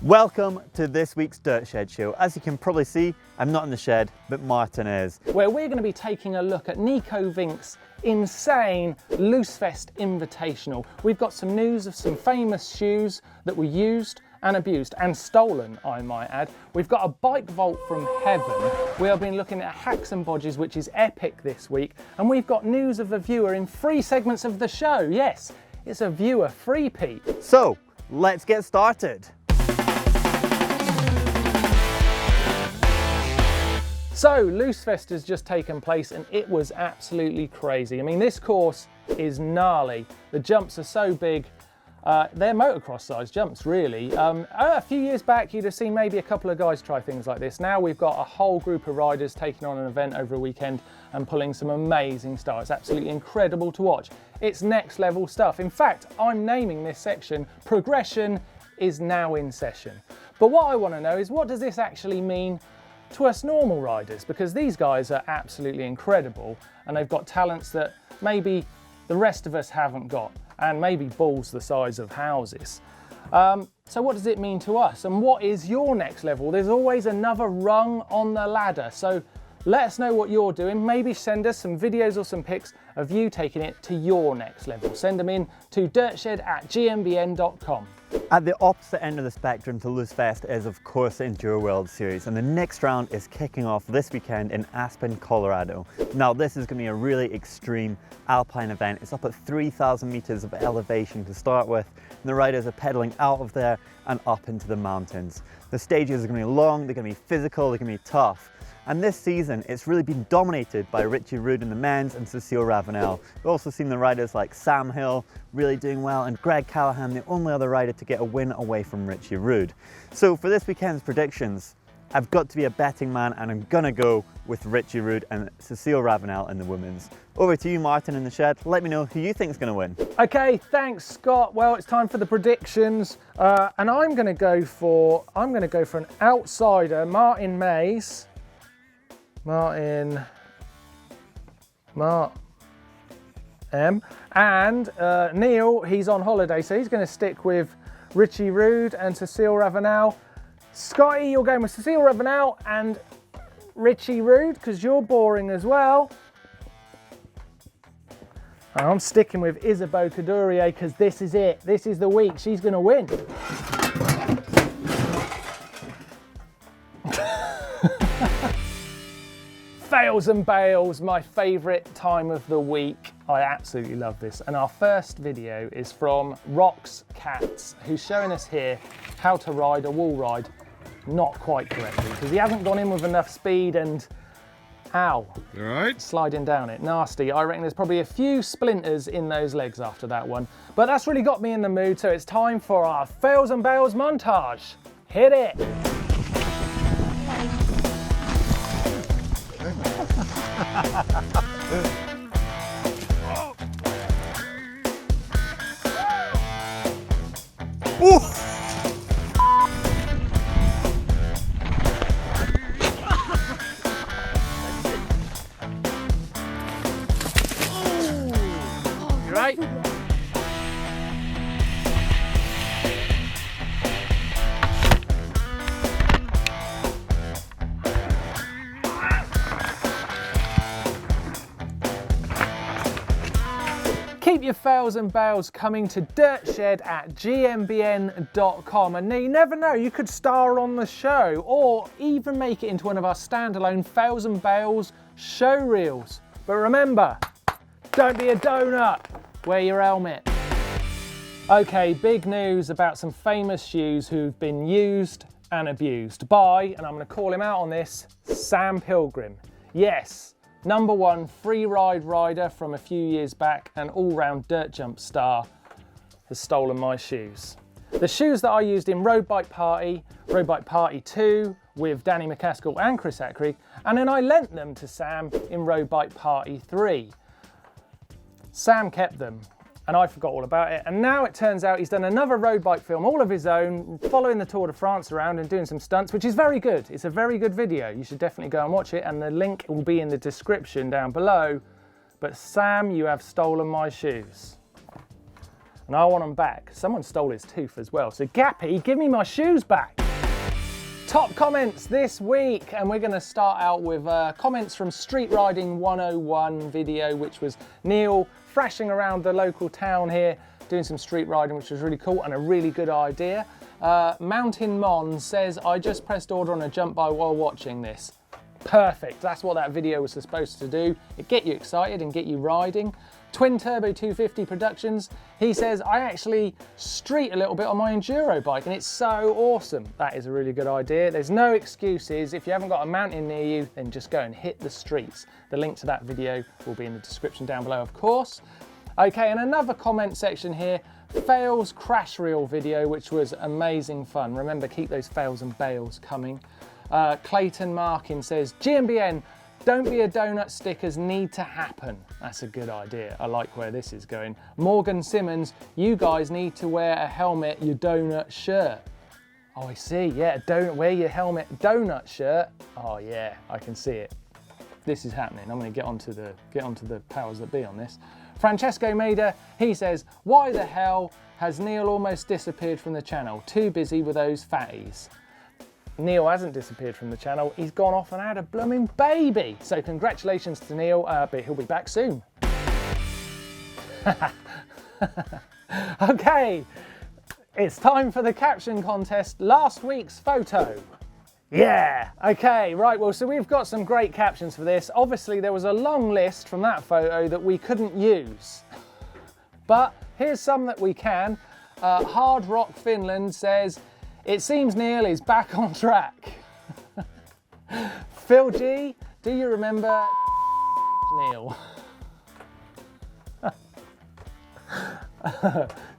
Welcome to this week's Dirt Shed Show. As you can probably see, I'm not in the shed, but Martin is. Where we're going to be taking a look at Nico Vink's insane Loosefest Invitational. We've got some news of some famous shoes that were used and abused and stolen, I might add. We've got a bike vault from heaven. We have been looking at Hacks and Bodges, which is epic this week. And we've got news of a viewer in 3 segments of the show. Yes, it's a viewer freebie. So, let's get started. So, Loosefest has just taken place and it was absolutely crazy. I mean, this course is gnarly. The jumps are so big. They're motocross sized jumps, really. A few years back, you'd have seen maybe a couple of guys try things like this. Now we've got a whole group of riders taking on an event over a weekend and pulling some amazing stuff. It's absolutely incredible to watch. It's next level stuff. In fact, I'm naming this section, Progression is Now in Session. But what I want to know is, what does this actually mean to us normal riders? Because these guys are absolutely incredible and they've got talents that maybe the rest of us haven't got, and maybe balls the size of houses. So what does it mean to us, and what is your next level? There's always another rung on the ladder, so let us know what you're doing. Maybe send us some videos or some pics of you taking it to your next level. Send them in to dirtshed@gmbn.com. At the opposite end of the spectrum to Loosefest is of course the Enduro World Series, and the next round is kicking off this weekend in Aspen, Colorado. Now this is going to be a really extreme alpine event. It's up at 3,000 meters of elevation to start with, and the riders are pedaling out of there and up into the mountains. The stages are going to be long, they're going to be physical, they're going to be tough. And this season, it's really been dominated by Richie Rude in the men's and Cecile Ravenel. We've also seen the riders like Sam Hill really doing well, and Greg Callahan, the only other rider to get a win away from Richie Rude. So for this weekend's predictions, I've got to be a betting man, and I'm gonna go with Richie Rude and Cecile Ravenel in the women's. Over to you, Martin, in the shed. Let me know who you think's gonna win. Okay, thanks, Scott. Well, it's time for the predictions, and I'm gonna go for an outsider, Martin Mays. Martin M. And Neil, he's on holiday, so he's going to stick with Richie Rude and Cecile Ravenel. Scotty, you're going with Cecile Ravenel and Richie Rude because you're boring as well. And I'm sticking with Isabeau Couturier because this is it. This is the week. She's going to win. Fails and bails, my favourite time of the week. I absolutely love this. And our first video is from Rox Cats, who's showing us here how to ride a wall ride not quite correctly, because he hasn't gone in with enough speed and ow, right, sliding down it. Nasty. I reckon there's probably a few splinters in those legs after that one. But that's really got me in the mood, so it's time for our fails and bails montage. Hit it. You right? Keep your fails and bails coming to dirtshed@gmbn.com, and you never know, you could star on the show or even make it into one of our standalone fails and bails show reels. But remember, don't be a donut, wear your helmet. Okay, big news about some famous shoes who've been used and abused by, and I'm going to call him out on this, Sam Pilgrim. Yes. #1 free ride rider from a few years back and all-round dirt jump star has stolen my shoes. The shoes that I used in Road Bike Party 2 with Danny McCaskill and Chris Ackrig, and then I lent them to Sam in Road Bike Party 3. Sam kept them and I forgot all about it, and now it turns out he's done another road bike film all of his own, following the Tour de France around and doing some stunts, which is very good. It's a very good video. You should definitely go and watch it, and the link will be in the description down below. But Sam, you have stolen my shoes. and I want them back. Someone stole his tooth as well. So Gappy, give me my shoes back. Top comments this week, and we're going to start out with comments from Street Riding 101 video, which was Neil thrashing around the local town here, doing some street riding, which was really cool and a really good idea. Mountain Mon says, I just pressed order on a jump by while watching this. Perfect, that's what that video was supposed to do. It get you excited and get you riding. Twin Turbo 250 Productions, he says, I actually street a little bit on my enduro bike and it's so awesome. That is a really good idea. There's no excuses. If you haven't got a mountain near you, then just go and hit the streets. The link to that video will be in the description down below, of course. Okay, and another comment section here, fails crash reel video, which was amazing fun. Remember, keep those fails and bails coming. Clayton Markin says, GMBN, don't be a donut, stickers need to happen. That's a good idea. I like where this is going. Morgan Simmons, you guys need to wear a helmet, your donut shirt. Oh, I see, yeah, wear your helmet, donut shirt. Oh yeah, I can see it. This is happening. I'm gonna get onto the powers that be on this. Francesco Maida, he says, why the hell has Neil almost disappeared from the channel? Too busy with those fatties. Neil hasn't disappeared from the channel, he's gone off and had a blooming baby. So congratulations to Neil, but he'll be back soon. Okay, it's time for the caption contest, last week's photo. Yeah, okay, right, well, so we've got some great captions for this. Obviously, there was a long list from that photo that we couldn't use. But here's some that we can. Hard Rock Finland says, it seems Neil is back on track. Phil G, do you remember Neil?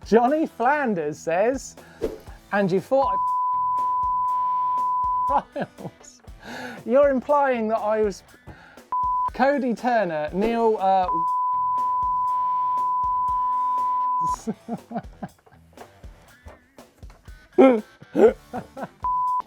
Johnny Flanders says, and you thought trials. You're implying that I was Cody Turner, Neil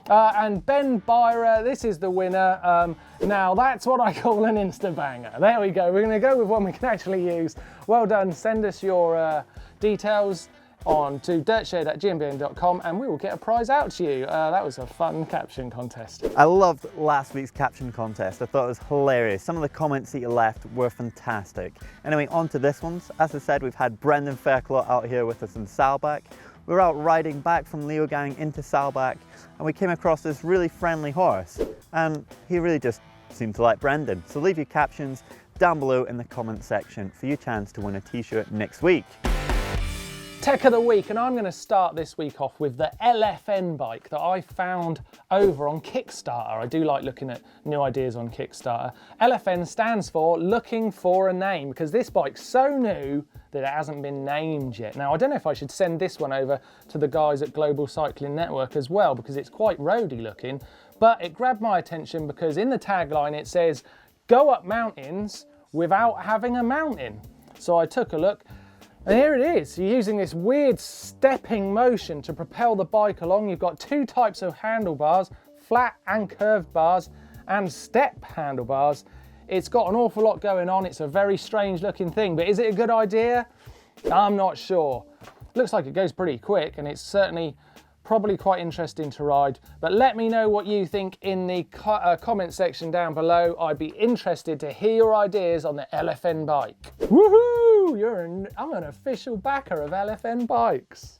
and Ben Byra, this is the winner. Now that's what I call an insta banger. There we go. We're going to go with one we can actually use. Well done. Send us your details on to dirtshed@gmbn.com and we will get a prize out to you. That was a fun caption contest. I loved last week's caption contest. I thought it was hilarious. Some of the comments that you left were fantastic. Anyway, on to this one's. As I said, we've had Brendan Fairclough out here with us in Salbach. We were out riding back from Leogang into Salbach and we came across this really friendly horse and he really just seemed to like Brendan. So leave your captions down below in the comment section for your chance to win a t-shirt next week. Tech of the week, and I'm going to start this week off with the LFN bike that I found over on Kickstarter. I do like looking at new ideas on Kickstarter. LFN stands for looking for a name, because this bike's so new that it hasn't been named yet. Now, I don't know if I should send this one over to the guys at Global Cycling Network as well, because it's quite roady looking, but it grabbed my attention because in the tagline it says, go up mountains without having a mountain. So I took a look. And here it is. You're using this weird stepping motion to propel the bike along. You've got two types of handlebars, flat and curved bars, and step handlebars. It's got an awful lot going on. It's a very strange looking thing, but is it a good idea? I'm not sure. Looks like it goes pretty quick, and it's certainly probably quite interesting to ride. But let me know what you think in the comment section down below. I'd be interested to hear your ideas on the LFN bike. Woohoo! I'm an official backer of LFN bikes.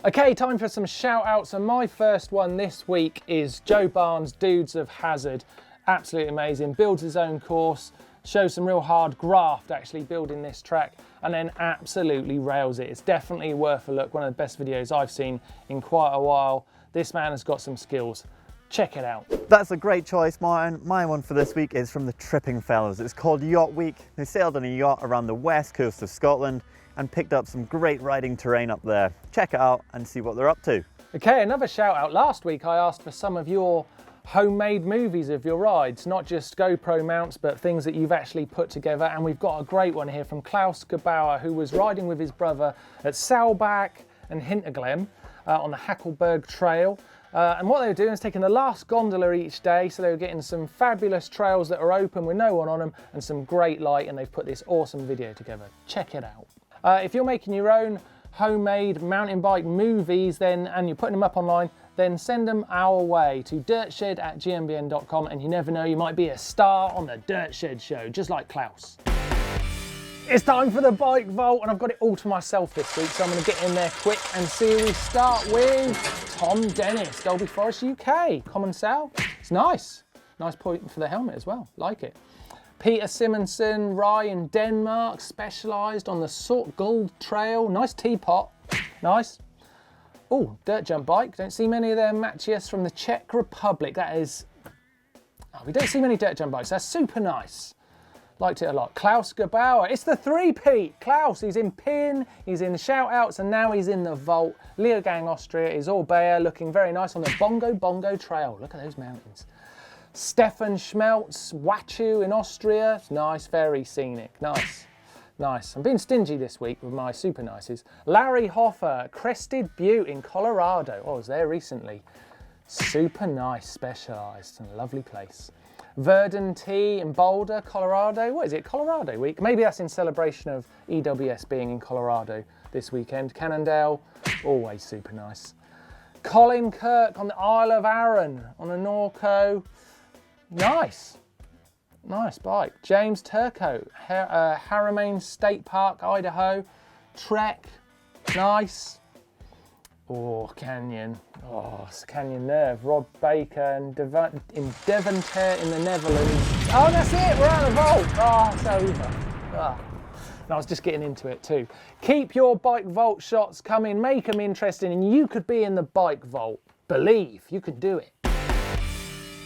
Okay, time for some shout outs, and my first one this week is Joe Barnes, Dudes of Hazard. Absolutely amazing, builds his own course, shows some real hard graft actually building this track, and then absolutely rails it. It's definitely worth a look, one of the best videos I've seen in quite a while. This man has got some skills. Check it out. That's a great choice, Martin. My one for this week is from the Tripping Fellows. It's called Yacht Week. They sailed on a yacht around the west coast of Scotland and picked up some great riding terrain up there. Check it out and see what they're up to. Okay, another shout out. Last week I asked for some of your homemade movies of your rides, not just GoPro mounts, but things that you've actually put together. And we've got a great one here from Klaus, who was riding with his brother at Salbach and Hinterglemm on the Hackleberg Trail. And what they were doing is taking the last gondola each day, so they were getting some fabulous trails that are open with no one on them and some great light, and they've put this awesome video together. Check it out. If you're making your own homemade mountain bike movies and you're putting them up online, then send them our way to dirtshed@gmbn.com, and you never know, you might be a star on the Dirt Shed show, just like Klaus. It's time for the bike vault, and I've got it all to myself this week, so I'm going to get in there quick and see. We start with Tom Dennis, Dolby Forest UK, Common Sal. It's nice. Nice point for the helmet as well, like it. Peter Simonson, Rye in Denmark, specialised on the Sort Gold Trail. Nice teapot, nice. Oh, dirt jump bike. Don't see many of them. Matthias from the Czech Republic. That is, we don't see many dirt jump bikes. That's super nice. Liked it a lot. Klaus Gebauer. It's the three-peat. Klaus, he's in Pin, he's in the Shoutouts, and now he's in the Vault. Leogang Austria is all bare, looking very nice on the Bongo Trail. Look at those mountains. Stefan Schmeltz, Wachu in Austria. It's nice, very scenic. Nice. Nice. I'm being stingy this week with my super nices. Larry Hoffer, Crested Butte in Colorado. Oh, I was there recently. Super nice, specialised, and a lovely place. Verdon T in Boulder, Colorado. What is it, Colorado week? Maybe that's in celebration of EWS being in Colorado this weekend. Cannondale, always super nice. Colin Kirk on the Isle of Arran on a Norco. Nice. Nice bike. James Turco, Haramain State Park, Idaho. Trek, nice. Oh, Canyon. Oh, it's Canyon Nerve. Rod Baker in Deventer in the Netherlands. Oh, that's it. We're out of the vault. Oh, it's over. Oh. I was just getting into it too. Keep your bike vault shots coming. Make them interesting, and you could be in the bike vault. Believe you can do it.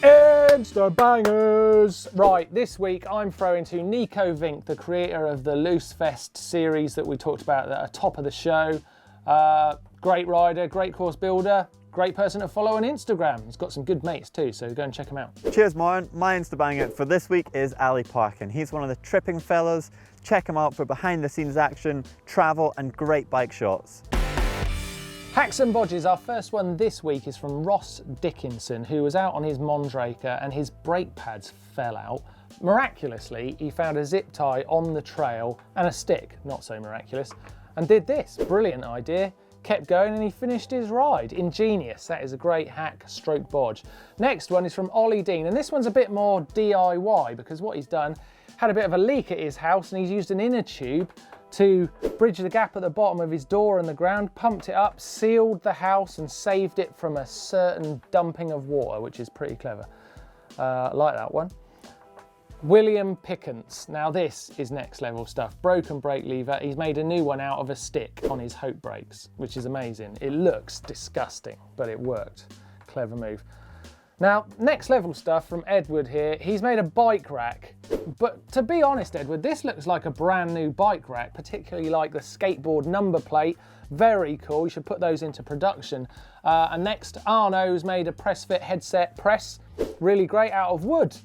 Insta bangers! Right, this week I'm throwing to Nico Vink, the creator of the Loosefest series that we talked about at the top of the show. Great rider, great course builder, great person to follow on Instagram. He's got some good mates too, so go and check him out. Cheers, Martin. My Insta banger for this week is Ali Parkin. He's one of the tripping fellas. Check him out for behind the scenes action, travel, and great bike shots. Hacks and Bodges, our first one this week is from Ross Dickinson, who was out on his Mondraker and his brake pads fell out. Miraculously, he found a zip tie on the trail and a stick, not so miraculous, and did this. Brilliant idea. Kept going and he finished his ride. Ingenious. That is a great hack stroke bodge. Next one is from Ollie Dean, and this one's a bit more DIY because what he's done, had a bit of a leak at his house and he's used an inner tube to bridge the gap at the bottom of his door and the ground, pumped it up, sealed the house and saved it from a certain dumping of water, which is pretty clever. I like that one. William Pickens. Now this is next level stuff. Broken brake lever. He's made a new one out of a stick on his Hope brakes, which is amazing. It looks disgusting, but it worked. Clever move. Now, next level stuff from Edward here. He's made a bike rack, but to be honest, Edward, this looks like a brand new bike rack, particularly like the skateboard number plate. Very cool. You should put those into production. And next, Arno's made a press fit headset press. Really great, out of wood.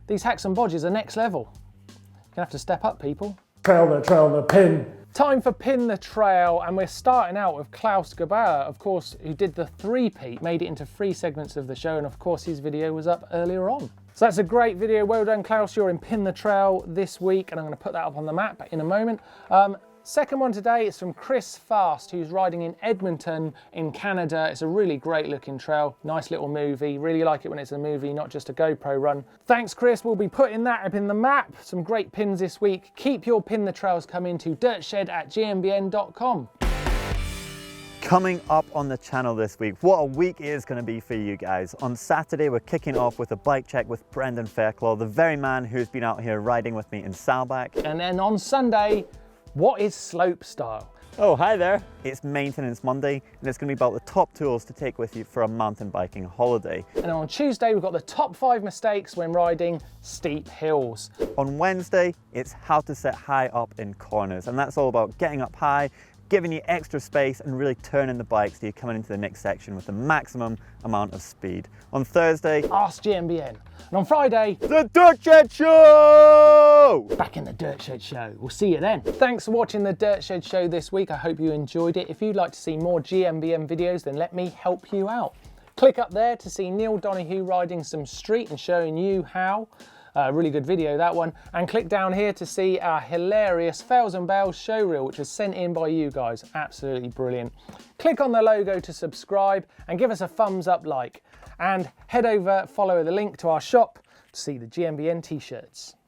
These hacks and bodges are next level. You're gonna have to step up, people. Trail the pin. Time for Pin the Trail, and we're starting out with Klaus Gebauer, of course, who did the three-peat, made it into 3 segments of the show, and of course his video was up earlier on. So that's a great video. Well done, Klaus. You're in Pin the Trail this week, and I'm going to put that up on the map in a moment. Second one today is from Chris Fast, who's riding in Edmonton in Canada. It's a really great looking trail, nice little movie. Really like it when it's a movie, not just a GoPro run. Thanks, Chris. We'll be putting that up in the map. Some great pins this week. Keep your Pin the Trails coming to dirtshed@gmbn.com. Coming up on the channel this week, what a week it is going to be for you guys. On Saturday, we're kicking off with a bike check with Brendan Fairclough, the very man who's been out here riding with me in Salbach. And then on Sunday, what is slope style? Oh, hi there. It's Maintenance Monday, and it's going to be about the top tools to take with you for a mountain biking holiday. And on Tuesday, we've got the top 5 mistakes when riding steep hills. On Wednesday, it's how to set high up in corners, and that's all about getting up high, giving you extra space and really turning the bike so you're coming into the next section with the maximum amount of speed. On Thursday, Ask GMBN. And on Friday, the Dirt Shed Show! Back in the Dirt Shed Show. We'll see you then. Thanks for watching the Dirt Shed Show this week. I hope you enjoyed it. If you'd like to see more GMBN videos, then let me help you out. Click up there to see Neil Donoghue riding some street and showing you how. Really good video, that one. And click down here to see our hilarious Fails and Bails showreel, which was sent in by you guys. Absolutely brilliant. Click on the logo to subscribe and give us a thumbs up like. And head over, follow the link to our shop to see the GMBN t-shirts.